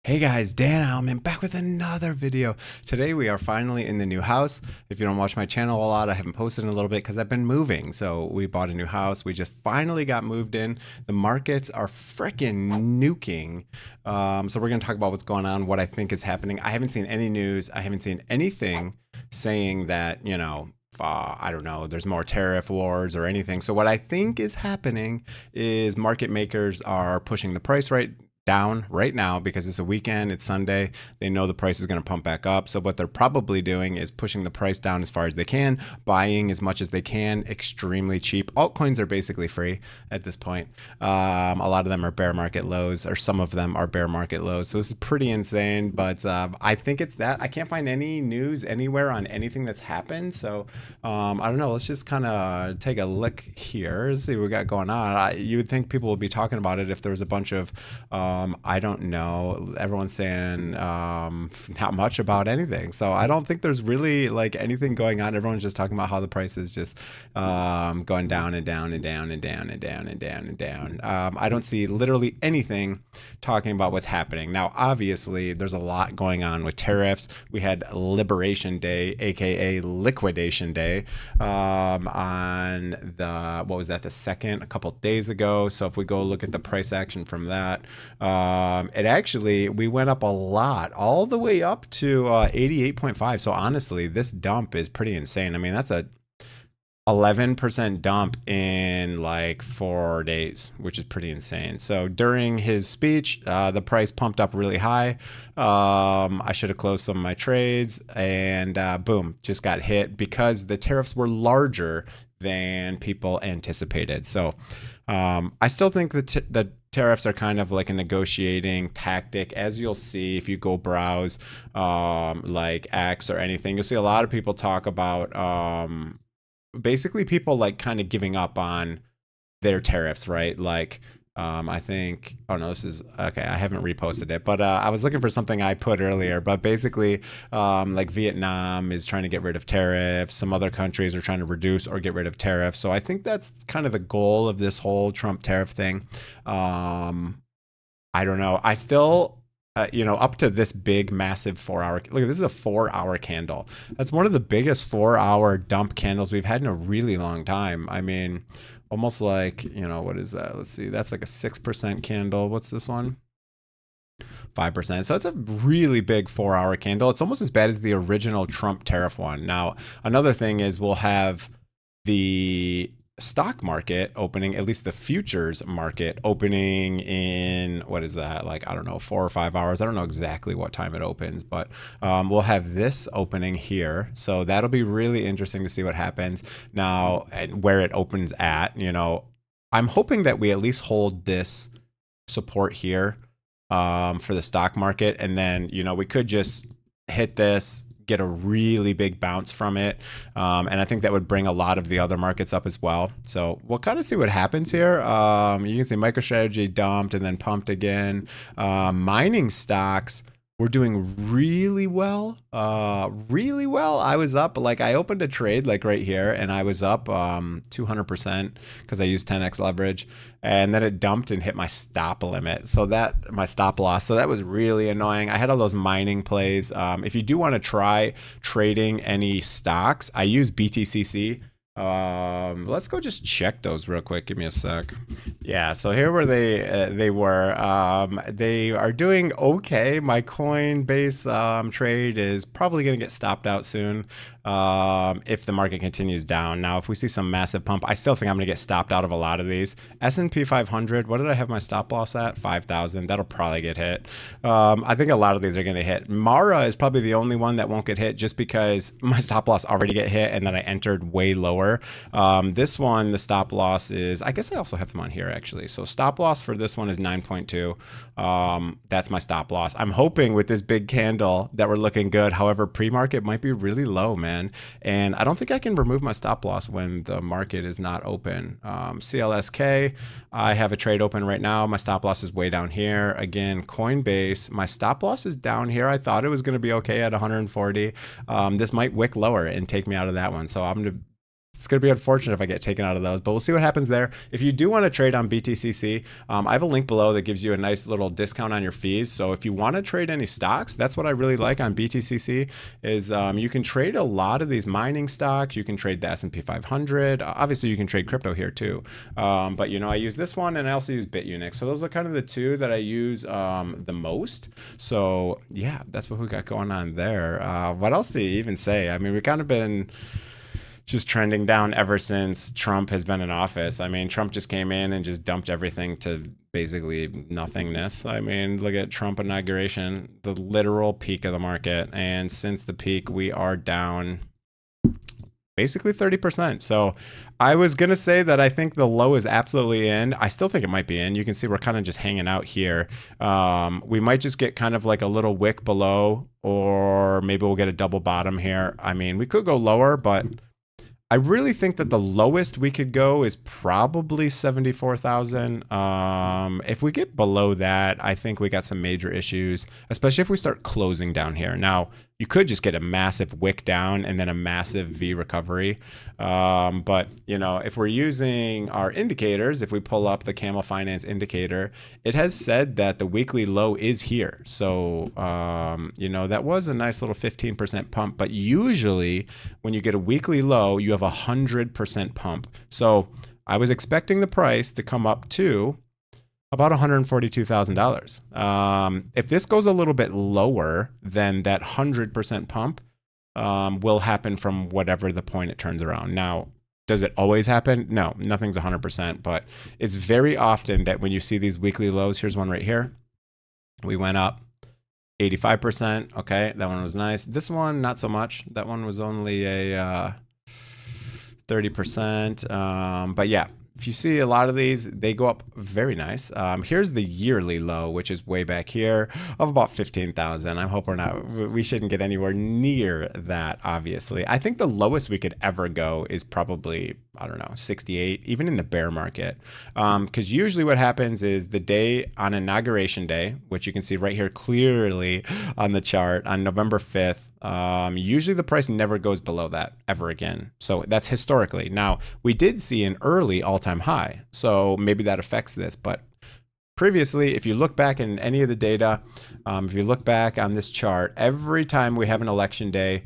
Hey guys, Dan Heilman back with another video. Today we are finally in the new house. If you don't watch my channel a lot, I haven't posted in a little bit because I've been moving. So we bought a new house. We just finally got moved in. The markets are freaking nuking. So we're going to talk about what's going on, what I think is happening. I haven't seen any news. I haven't seen anything saying that, I don't know, there's more tariff wars or anything. So what I think is happening is market makers are pushing the price down right now because it's a weekend, it's Sunday. They know the price is going to pump back up. So what they're probably doing is pushing the price down as far as they can, buying as much as they can, extremely cheap. Altcoins are basically free at this point. A lot of them are bear market lows, or some of them are bear market lows. So this is pretty insane, but I think it's that. I can't find any news anywhere on anything that's happened. So I don't know. Let's just kind of take a look here, see what we got going on. You would think people would be talking about it if there was a bunch of I don't know. Everyone's saying not much about anything. So I don't think there's really like anything going on. Everyone's just talking about how the price is just going down and down and down and down and down and down and down. I don't see literally anything talking about what's happening. Now, obviously, there's a lot going on with tariffs. We had Liberation Day, aka Liquidation Day, on the, what was that, the 2nd, a couple days ago. So if we go look at the price action from that, it actually, we went up a lot, all the way up to 88.5. So honestly, this dump is pretty insane. I mean, that's a 11% dump in like 4 days, which is pretty insane. So during his speech, the price pumped up really high. I should have closed some of my trades, and boom, just got hit because the tariffs were larger than people anticipated. So I still think that the tariffs are kind of like a negotiating tactic. As you'll see if you go browse like X or anything, you'll see a lot of people talk about basically people like kind of giving up on their tariffs, right? Like I think, oh no, this is okay, I haven't reposted it, but I was looking for something I put earlier, but basically like Vietnam is trying to get rid of tariffs. Some other countries are trying to reduce or get rid of tariffs. So I think that's kind of the goal of this whole Trump tariff thing. I don't know. I still, up to this big, massive 4-hour, look, this is a 4-hour candle. That's one of the biggest 4-hour dump candles we've had in a really long time. I mean, almost like, what is that? Let's see. That's like a 6% candle. What's this one? 5%. So it's a really big 4-hour candle. It's almost as bad as the original Trump tariff one. Now, another thing is we'll have the stock market opening, at least the futures market opening in, what is that, like, I don't know, 4 or 5 hours. I don't know exactly what time it opens, but we'll have this opening here. So that'll be really interesting to see what happens now and where it opens at. I'm hoping that we at least hold this support here for the stock market, and then we could just hit this, get a really big bounce from it, and I think that would bring a lot of the other markets up as well. So we'll kind of see what happens here. You can see MicroStrategy dumped and then pumped again. Mining stocks were doing really well, really well. I was up, like, I opened a trade like right here, and I was up 200% because I used 10x leverage, and then it dumped and hit my stop limit. So that, my stop loss. So that was really annoying. I had all those mining plays. If you do want to try trading any stocks, I use BTCC. Let's go just check those real quick. Give me a sec. Yeah, so here were they were. They are doing okay. My Coinbase trade is probably going to get stopped out soon if the market continues down. Now, if we see some massive pump, I still think I'm going to get stopped out of a lot of these. S&P 500, what did I have my stop loss at? 5,000. That'll probably get hit. I think a lot of these are going to hit. Mara is probably the only one that won't get hit just because my stop loss already get hit and then I entered way lower. This one, the stop loss is, I guess I also have them on here actually. So stop loss for this one is 9.2. That's my stop loss. I'm hoping with this big candle that we're looking good. However, pre-market might be really low, man. And I don't think I can remove my stop loss when the market is not open. CLSK, I have a trade open right now. My stop loss is way down here. Again, Coinbase, my stop loss is down here. I thought it was going to be okay at 140. This might wick lower and take me out of that one. So I'm going to it's going to be unfortunate if I get taken out of those, but we'll see what happens there. If you do want to trade on BTCC, I have a link below that gives you a nice little discount on your fees. So if you want to trade any stocks, that's what I really like on BTCC is you can trade a lot of these mining stocks. You can trade the S&P 500. Obviously, you can trade crypto here too. But I use this one and I also use Bitunix. So those are kind of the two that I use the most. So yeah, that's what we got going on there. What else do you even say? I mean, we've kind of been just trending down ever since Trump has been in office. I mean, Trump just came in and just dumped everything to basically nothingness. I mean, look at Trump inauguration, the literal peak of the market. And since the peak, we are down basically 30%. So I was going to say that I think the low is absolutely in. I still think it might be in. You can see we're kind of just hanging out here. We might just get kind of like a little wick below, or maybe we'll get a double bottom here. I mean, we could go lower, but I really think that the lowest we could go is probably 74,000. If we get below that, I think we got some major issues, especially if we start closing down here. Now, you could just get a massive wick down and then a massive V recovery. But, if we're using our indicators, if we pull up the Camel Finance indicator, it has said that the weekly low is here. So, that was a nice little 15% pump. But usually when you get a weekly low, you have 100% pump. So I was expecting the price to come up to about $142,000. If this goes a little bit lower than that 100% pump, will happen from whatever the point it turns around. Now, does it always happen? No, nothing's 100%, but it's very often that when you see these weekly lows, here's one right here. We went up 85%. Okay, that one was nice. This one, not so much. That one was only a 30%. But yeah, if you see a lot of these, they go up very nice. Here's the yearly low, which is way back here of about 15,000. I hope we shouldn't get anywhere near that, obviously. I think the lowest we could ever go is probably, 68, even in the bear market. Because usually what happens is the day on inauguration day, which you can see right here clearly on the chart on November 5th, usually the price never goes below that ever again. So that's historically. Now, we did see an early all-time high, so maybe that affects this, but previously, if you look back in any of the data, if you look back on this chart, every time we have an election day,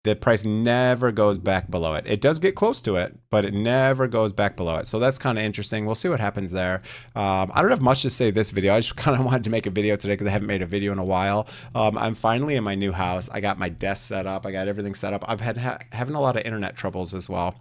the price never goes back below it. It does get close to it, but it never goes back below it. So that's kind of interesting. We'll see what happens there. I don't have much to say this video. I just kind of wanted to make a video today because I haven't made a video in a while. I'm finally in my new house. I got my desk set up. I got everything set up. I've having a lot of internet troubles as well.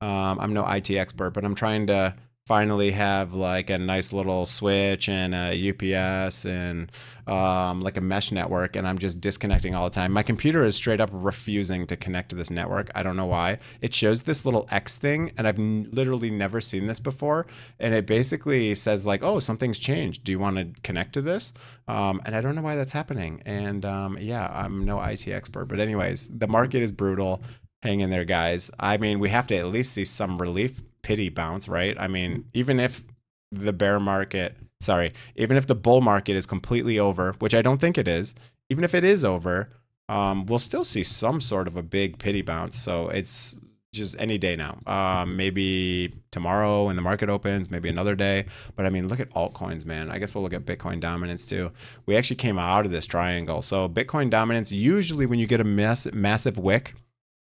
I'm no IT expert, but I'm trying to finally have like a nice little switch and a UPS and like a mesh network, and I'm just disconnecting all the time. My computer is straight up refusing to connect to this network. I don't know why. It shows this little X thing, and I've literally never seen this before, and it basically says like, oh, something's changed. Do you want to connect to this? And I don't know why that's happening. And yeah, I'm no IT expert, but anyways, the market is brutal. Hang in there, guys. I mean, we have to at least see some relief, pity bounce, right? I mean, even if the bull market is completely over, which I don't think it is, even if it is over, we'll still see some sort of a big pity bounce. So it's just any day now. Maybe tomorrow when the market opens, maybe another day. But I mean, look at altcoins, man. I guess we'll look at Bitcoin dominance too. We actually came out of this triangle. So Bitcoin dominance, usually when you get a massive wick,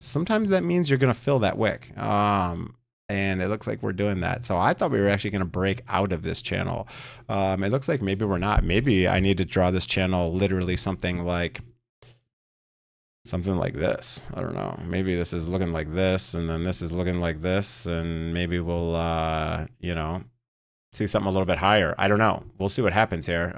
sometimes that means you're going to fill that wick. And it looks like we're doing that. So I thought we were actually going to break out of this channel. It looks like maybe we're not. Maybe I need to draw this channel literally something like this. I don't know. Maybe this is looking like this, and then this is looking like this, and maybe we'll, see something a little bit higher. I don't know. We'll see what happens here.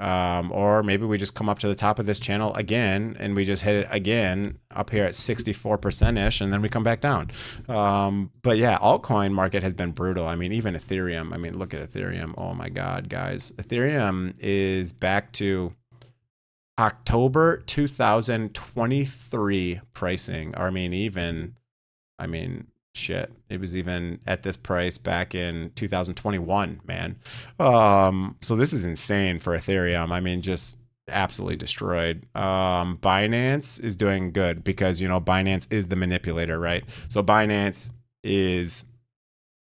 Or maybe we just come up to the top of this channel again and we just hit it again up here at 64%-ish, and then we come back down. But yeah, altcoin market has been brutal. I mean, even Ethereum. I mean, look at Ethereum. Oh my God, guys. Ethereum is back to October 2023 pricing. Or shit, it was even at this price back in 2021, man. So this is insane for Ethereum. I mean, just absolutely destroyed. Binance is doing good because, Binance is the manipulator, right? So Binance is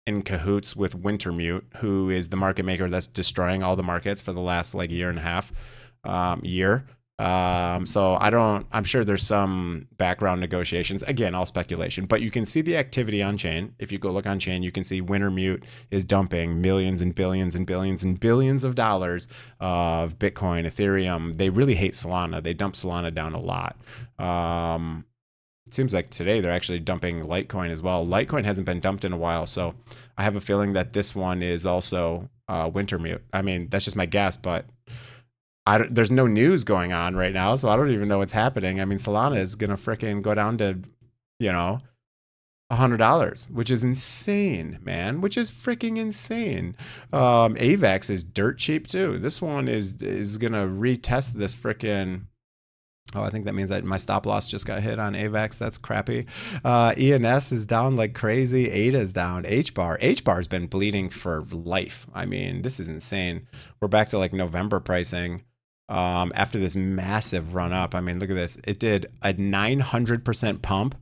in cahoots with Wintermute, who is the market maker that's destroying all the markets for the last like year and a half, year. So I'm sure there's some background negotiations. Again, all speculation, but you can see the activity on chain. If you go look on chain, you can see Wintermute is dumping millions and billions and billions and billions of dollars of Bitcoin, Ethereum. They really hate Solana. They dump Solana down a lot. It seems like today they're actually dumping Litecoin as well. Litecoin hasn't been dumped in a while, so I have a feeling that this one is also Wintermute. I mean, that's just my guess, but there's no news going on right now, so I don't even know what's happening. I mean, Solana is gonna freaking go down to, $100, which is insane, man. Which is freaking insane. AVAX is dirt cheap too. This one is gonna retest this freaking. Oh, I think that means that my stop loss just got hit on AVAX. That's crappy. ENS is down like crazy. ADA is down. HBAR has been bleeding for life. I mean, this is insane. We're back to like November pricing after this massive run up. I mean, look at this. It did a 900% pump,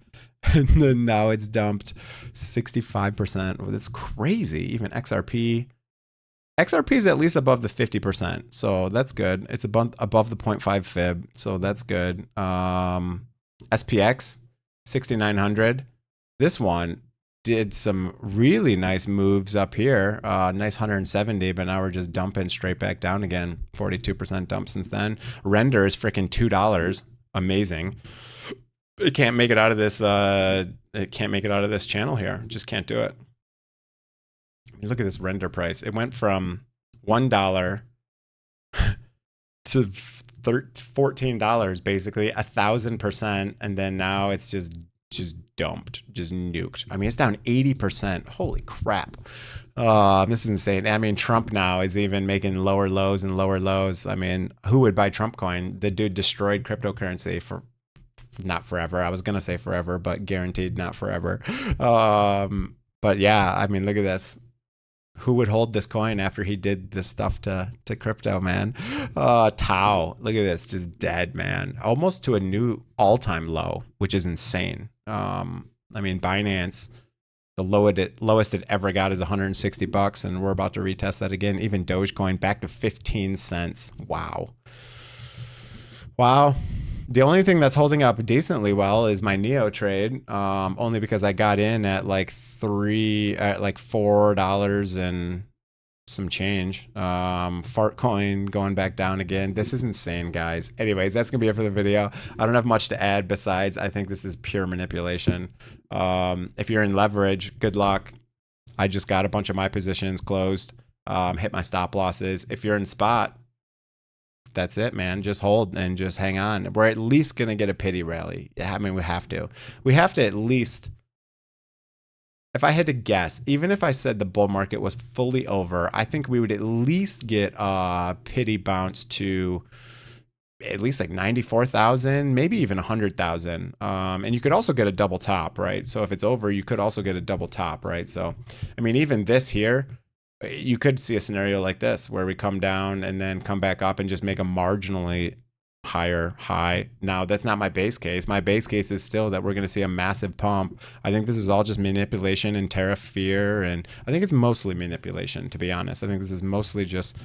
and then now it's dumped 65%. Well, that's crazy. Even XRP is at least above the 50%, so that's good. It's above the 0.5 fib, so that's good. SPX 6900. This one did some really nice moves up here. Nice 170, but now we're just dumping straight back down again. 42% dump since then. Render is freaking $2. Amazing. It can't make it out of this. It can't make it out of this channel here. Just can't do it. Look at this render price. It went from $1 to $14, basically 1,000%, and then now it's just dumped, just nuked. I mean, it's down 80%. Holy crap! This is insane. I mean, Trump now is even making lower lows and lower lows. I mean, who would buy Trump coin? The dude destroyed cryptocurrency for not forever. I was gonna say forever, but guaranteed not forever. But yeah, I mean, look at this. Who would hold this coin after he did this stuff to crypto, man? Tau, look at this, just dead, man. Almost to a new all-time low, which is insane. I mean, Binance, the lowest it ever got is $160, and we're about to retest that again. Even Dogecoin back to 15 cents. Wow. The only thing that's holding up decently well is my Neo trade, only because I got in at like $4 and some change. Fartcoin going back down again. This is insane, guys. Anyways, that's gonna be it for the video. I don't have much to add besides I think this is pure manipulation. If you're in leverage, good luck. I just got a bunch of my positions closed, hit my stop losses. If you're in spot, that's it, man. Just hold and just hang on. We're at least going to get a pity rally. I mean, we have to at least, if I had to guess, even if I said the bull market was fully over, I think we would at least get a pity bounce to at least like 94,000, maybe even 100,000. And you could also get a double top, right? So if it's over, you could also get a double top, right? So, I mean, even this here, you could see a scenario like this where we come down and then come back up and just make a marginally higher high. Now, that's not my base case. My base case is still that we're going to see a massive pump. I think this is all just manipulation and tariff fear. And I think it's mostly manipulation, to be honest. I think this is mostly just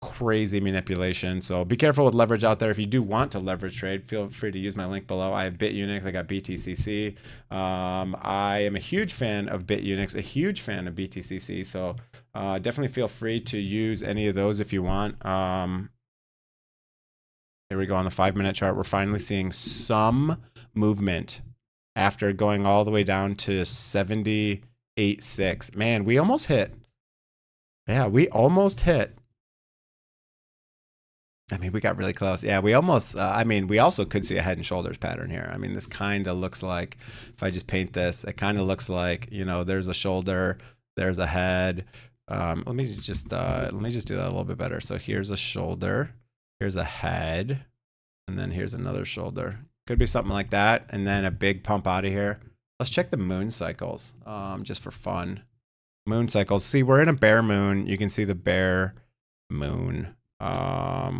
crazy manipulation. So be careful with leverage out there. If you do want to leverage trade, feel free to use my link below. I have Bitunix, I got BTCC. I am a huge fan of Bitunix, a huge fan of BTCC. So definitely feel free to use any of those if you want. Here we go on the 5-minute chart. We're finally seeing some movement after going all the way down to 78.6. Man, we almost hit. Yeah, we almost hit. I mean, we got really close. Yeah, we almost, I mean, we also could see a head and shoulders pattern here. I mean, this kind of looks like, if I just paint this, it kind of looks like, there's a shoulder, there's a head. Let me just do that a little bit better. So here's a shoulder, here's a head, and then here's another shoulder. Could be something like that. And then a big pump out of here. Let's check the moon cycles, just for fun. Moon cycles. See, we're in a bear moon. You can see the bear moon.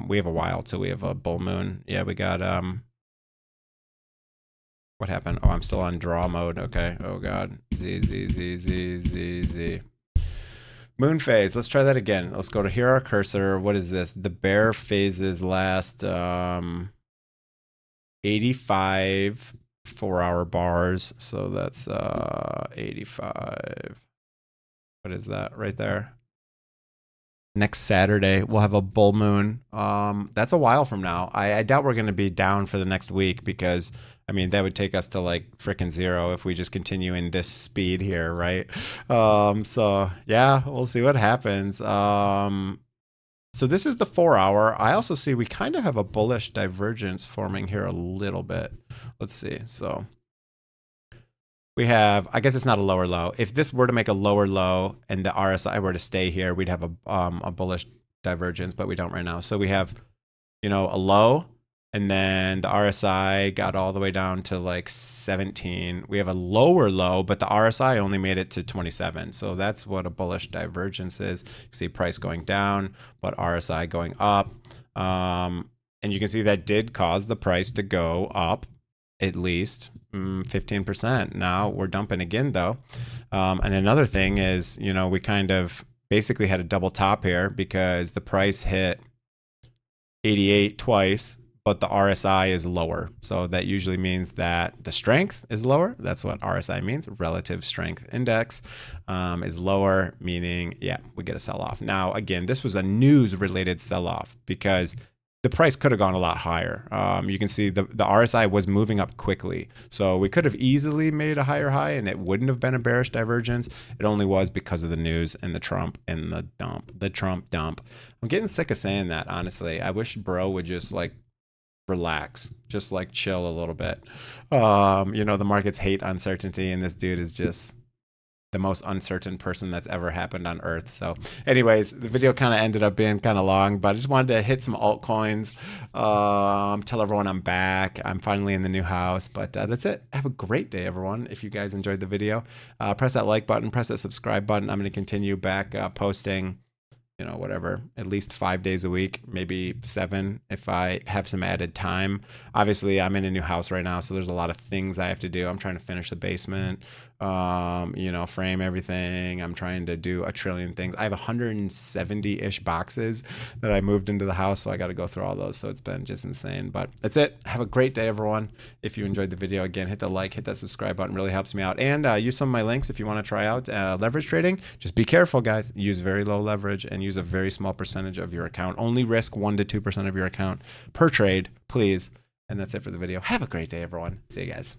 We have a while till we have a bull moon. Yeah, we got, wow, What happened? Oh, I'm still on draw mode. Okay. Oh God. Z, Z, Z, Z, Z, Z. Moon phase. Let's try that again. Let's go to here our cursor. What is this? The bear phases last 85 4-hour bars. So that's 85. What is that right there? Next Saturday we'll have a bull moon. That's a while from now. I doubt we're going to be down for the next week, because I mean that would take us to like freaking zero if we just continue in this speed here, right? So yeah, we'll see what happens. So this is the 4-hour. I also see we kind of have a bullish divergence forming here a little bit. Let's see. So we have, I guess it's not a lower low. If this were to make a lower low and the RSI were to stay here, we'd have a bullish divergence, but we don't right now. So we have, you know, a low, and then the RSI got all the way down to like 17. We have a lower low, but the RSI only made it to 27. So that's what a bullish divergence is. You see price going down, but RSI going up. And you can see that did cause the price to go up at least 15%. Now we're dumping again though. And another thing is, you know, we kind of basically had a double top here because the price hit 88 twice, but the RSI is lower. So that usually means that the strength is lower. That's what RSI means. Relative strength index is lower, meaning, yeah, we get a sell off. Now, again, this was a news related sell off because the price could have gone a lot higher. You can see the RSI was moving up quickly. So we could have easily made a higher high and it wouldn't have been a bearish divergence. It only was because of the news and the Trump and the Trump dump. I'm getting sick of saying that, honestly. I wish bro would just like relax, just like chill a little bit. You know, the markets hate uncertainty, and this dude is just the most uncertain person that's ever happened on earth. So anyways, the video kind of ended up being kind of long, but I just wanted to hit some altcoins, tell everyone I'm back. I'm finally in the new house, but that's it. Have a great day, everyone. If you guys enjoyed the video, press that like button, press that subscribe button. I'm going to continue back posting, you know, whatever, at least 5 days a week, maybe 7 if I have some added time. Obviously, I'm in a new house right now, so there's a lot of things I have to do. I'm trying to finish the basement, you know, frame everything. I'm trying to do a trillion things. I have 170-ish boxes that I moved into the house, so I got to go through all those. So it's been just insane. But that's it. Have a great day, everyone. If you enjoyed the video, again, hit the like, hit that subscribe button. Really helps me out. And use some of my links if you want to try out leverage trading. Just be careful, guys. Use very low leverage and use a very small percentage of your account. Only risk 1 to 2% of your account per trade, please. And that's it for the video. Have a great day, everyone. See you guys.